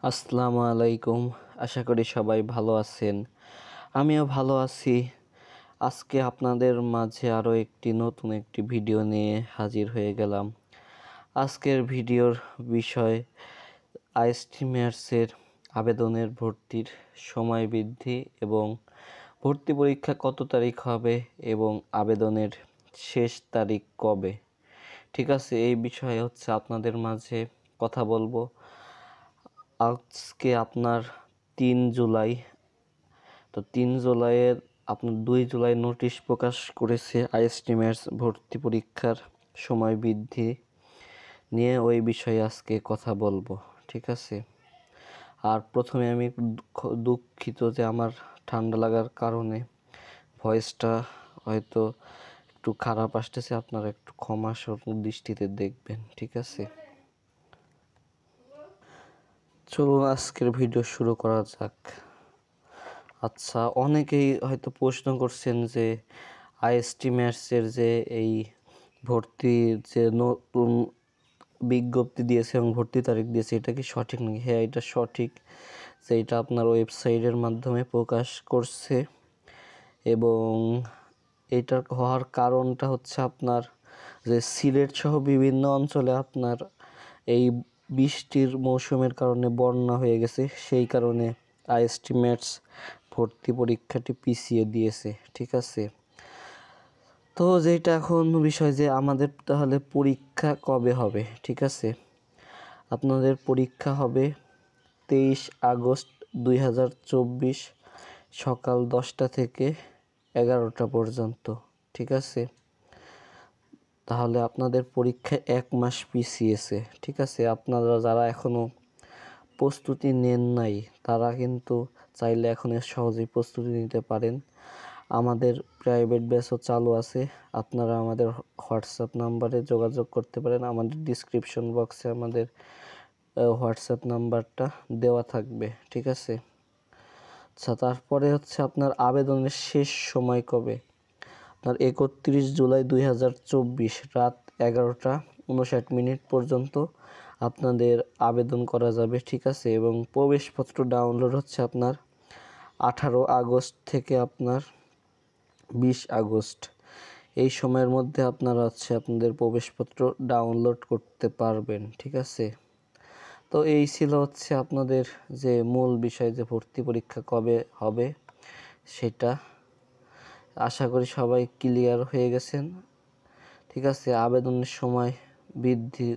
আসসালামু আলাইকুম। আশা করি সবাই ভালো আছেন। আমিও ভালো আছি। আজকে আপনাদের মাঝে আরও নতুন একটি ভিডিও নিয়ে হাজির হয়ে গেলাম। আজকের ভিডিওর বিষয় আইএসটি-মেয়ার্সের আবেদনের ভর্তির সময় বৃদ্ধি এবং ভর্তি পরীক্ষা কত তারিখ হবে এবং আবেদনের শেষ তারিখ কবে। ঠিক আছে, এই বিষয়ে আপনাদের মাঝে কথা বলবো। আজকে আপনার 3 জুলাই, তো 3 জুলাইয়ের আপনার 2 জুলাই নোটিশ প্রকাশ করেছে আইএসটি-মেয়ার্স ভর্তি পরীক্ষার সময় বৃদ্ধি নিয়ে। ওই বিষয়ে আজকে কথা বলবো, ঠিক আছে। আর প্রথমে আমি দুঃখিত যে আমার ঠান্ডা লাগার কারণে ভয়েসটা হয়তো একটু খারাপ আসতেছে, আপনারা একটু ক্ষমাসুর দৃষ্টিতে দেখবেন, ঠিক আছে। চলুন আজকের ভিডিও শুরু করা যাক। আচ্ছা, অনেকেই হয়তো প্রশ্ন করছেন যে আইএসটি-মেয়ার্সের যে এই ভর্তির যে নতুন বিজ্ঞপ্তি দিয়েছে এবং ভর্তি তারিখ দিয়েছে, এটা কি সঠিক নাকি? হ্যাঁ, এটা সঠিক, যে এটা আপনার ওয়েবসাইটের মাধ্যমে প্রকাশ করছে। এবং এটার হওয়ার কারণটা আপনার যে সিলেট সহ বিভিন্ন অঞ্চলে আপনার এই বৃষ্টির মৌসুমের কারণে বন্যা হয়ে গেছে, সেই কারণে আইএসটি-মেয়ার্স ভর্তি পরীক্ষাটি পিছিয়ে দিয়েছে, ঠিক আছে। তো যেটা এখন বিষয় যে আমাদের তাহলে পরীক্ষা কবে হবে, ঠিক আছে। আপনাদের পরীক্ষা হবে 23 আগস্ট 2024 সকাল 10টা থেকে 11টা পর্যন্ত, ঠিক আছে। তাহলে আপনাদের পরীক্ষা 1 মাস পিছিয়েছে, ঠিক আছে। আপনারা যারা এখনও প্রস্তুতি নেন নাই, তারা কিন্তু চাইলে এখন সহজেই প্রস্তুতি নিতে পারেন। আমাদের প্রাইভেট ব্যাচও চালু আছে। আপনারা আমাদের হোয়াটসঅ্যাপ নাম্বারে যোগাযোগ করতে পারেন। আমাদের ডিসক্রিপশন বক্সে আমাদের হোয়াটসঅ্যাপ নাম্বারটা দেওয়া থাকবে, ঠিক আছে। আচ্ছা, তারপরে আপনার আবেদনের শেষ সময় কবে? আপনার 31 জুলাই 2024 রাত 11টা 59 পর্যন্ত আপনাদের আবেদন করা যাবে, ঠিক আছে। এবং প্রবেশপত্র ডাউনলোড আপনার 18 আগস্ট থেকে আপনার 20 আগস্ট, এই সময়ের মধ্যে আপনারা আপনাদের প্রবেশপত্র ডাউনলোড করতে পারবেন, ঠিক আছে। তো এই ছিল আপনাদের যে মূল বিষয়, যে ভর্তি পরীক্ষা কবে হবে সেটা। আশা করি সবাই ক্লিয়ার হয়ে গেছেন, ঠিক আছে। আবেদনের সময় বৃদ্ধি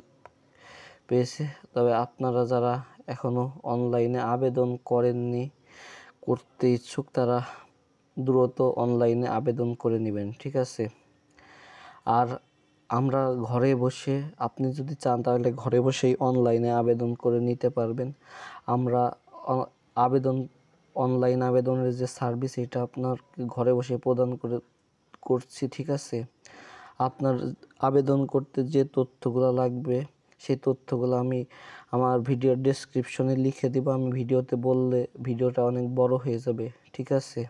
পেয়েছে, তবে আপনারা যারা এখনও অনলাইনে আবেদন করেননি, করতে ইচ্ছুক, তারা দ্রুত অনলাইনে আবেদন করে নেবেন, ঠিক আছে। আর আমরা ঘরে বসে, আপনি যদি চান তাহলে ঘরে বসেই অনলাইনে আবেদন করে নিতে পারবেন। আমরা অনলাইন আবেদনের যে সার্ভিস, এটা আপনার ঘরে বসে প্রদান করছি, ঠিক আছে। আপনার আবেদন করতে যে তথ্যগুলো লাগবে, সেই তথ্যগুলো আমি আমার ভিডিওর ডেসক্রিপশনে লিখে দেব। আমি ভিডিওতে বললে ভিডিওটা অনেক বড় হয়ে যাবে, ঠিক আছে।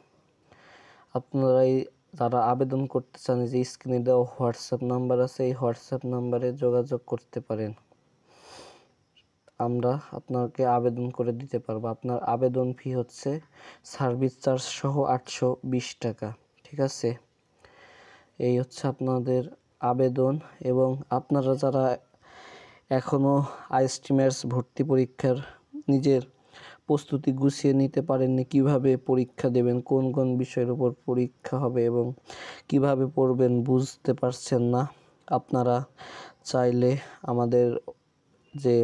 আপনারাই যারা আবেদন করতে চান, যে স্ক্রিনে দেওয়া হোয়াটসঅ্যাপ নাম্বার আছে, এই হোয়াটসঅ্যাপ নাম্বারে যোগাযোগ করতে পারেন। আমরা আপনাকে আবেদন করে দিতে পারবো। আপনার আবেদন ফি সার্ভিস চার্জ সহ 820 টাকা, ঠিক আছে। এই আপনাদের আবেদন। এবং আপনারা যারা এখনও আইএসটি-মেয়ার্স ভর্তি পরীক্ষার নিজের প্রস্তুতি গুছিয়ে নিতে পারেননি, কিভাবে পরীক্ষা দেবেন, কোন কোন বিষয়ের উপর পরীক্ষা হবে এবং কিভাবে পড়বেন বুঝতে পারছেন না, আপনারা চাইলে আমাদের যে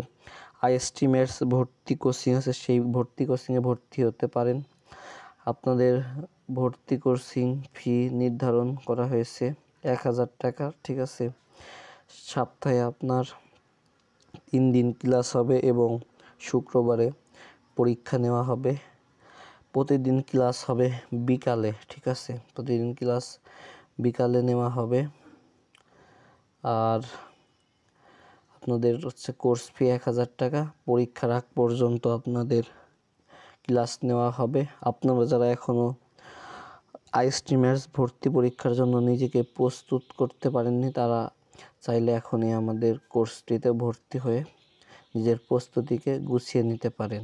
আইএসটি-মেয়ার্স ভর্তি কোচিং আছে, সেই ভর্তি কোচিংয়ে ভর্তি হতে পারেন। আপনাদের ভর্তি কোচিং ফি নির্ধারণ করা হয়েছে 1000 টাকা, ঠিক আছে। সপ্তাহে আপনার 3 দিন ক্লাস হবে এবং শুক্রবারে পরীক্ষা নেওয়া হবে। প্রতিদিন ক্লাস হবে বিকালে, ঠিক আছে। প্রতিদিন ক্লাস বিকালে নেওয়া হবে। আর আপনাদের কোর্স ফি 1000 টাকা। পরীক্ষার আগ পর্যন্ত আপনাদের ক্লাস নেওয়া হবে। আপনারা যারা এখনও আইএসটি-মেয়ার্স ভর্তি পরীক্ষার জন্য নিজেকে প্রস্তুত করতে পারেননি, তারা চাইলে এখনই আমাদের কোর্সটিতে ভর্তি হয়ে নিজের প্রস্তুতিকে গুছিয়ে নিতে পারেন।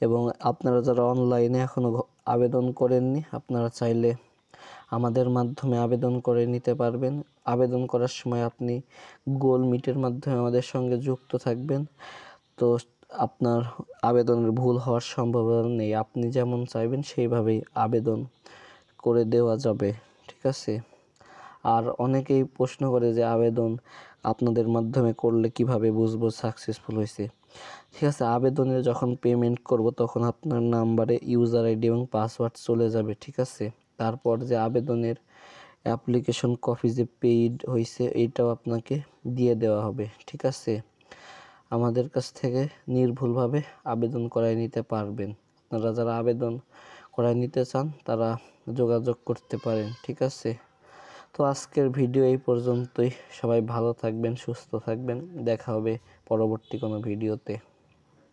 এবং আপনারা যারা অনলাইনে এখনও আবেদন করেননি, আপনারা চাইলে আমাদের মাধ্যমে আবেদন করে নিতে পারবেন। আবেদন করার সময় আপনি গুগল মিটের মাধ্যমে আমাদের সঙ্গে যুক্ত থাকবেন। তো আপনার আবেদনের ভুল হওয়ার সম্ভাবনা নেই। আপনি যেমন চাইবেন সেইভাবেই আবেদন করে দেওয়া যাবে, ঠিক আছে? আর অনেকেই প্রশ্ন করে যে আবেদন আপনাদের মাধ্যমে করলে কিভাবে বুঝবো সাকসেসফুল হয়েছে? ঠিক আছে, আবেদনে যখন পেমেন্ট করব তখন আপনার নাম্বারে ইউজার আইডি এবং পাসওয়ার্ড চলে যাবে, ঠিক আছে? তারপর যে আবেদনের অ্যাপ্লিকেশন কপি যে পেইড হয়েছে এইটাও আপনাকে দিয়ে দেওয়া হবে, ঠিক আছে? আমাদের কাছ থেকে নির্ভুলভাবে আবেদন করায় নিতে পারবেন। আপনারা যারা আবেদন করায় নিতে চান তারা যোগাযোগ করতে পারেন, ঠিক আছে? তো আজকের ভিডিও এই পর্যন্তই। সবাই ভালো থাকবেন, সুস্থ থাকবেন। দেখা হবে পরবর্তী কোনো ভিডিওতে।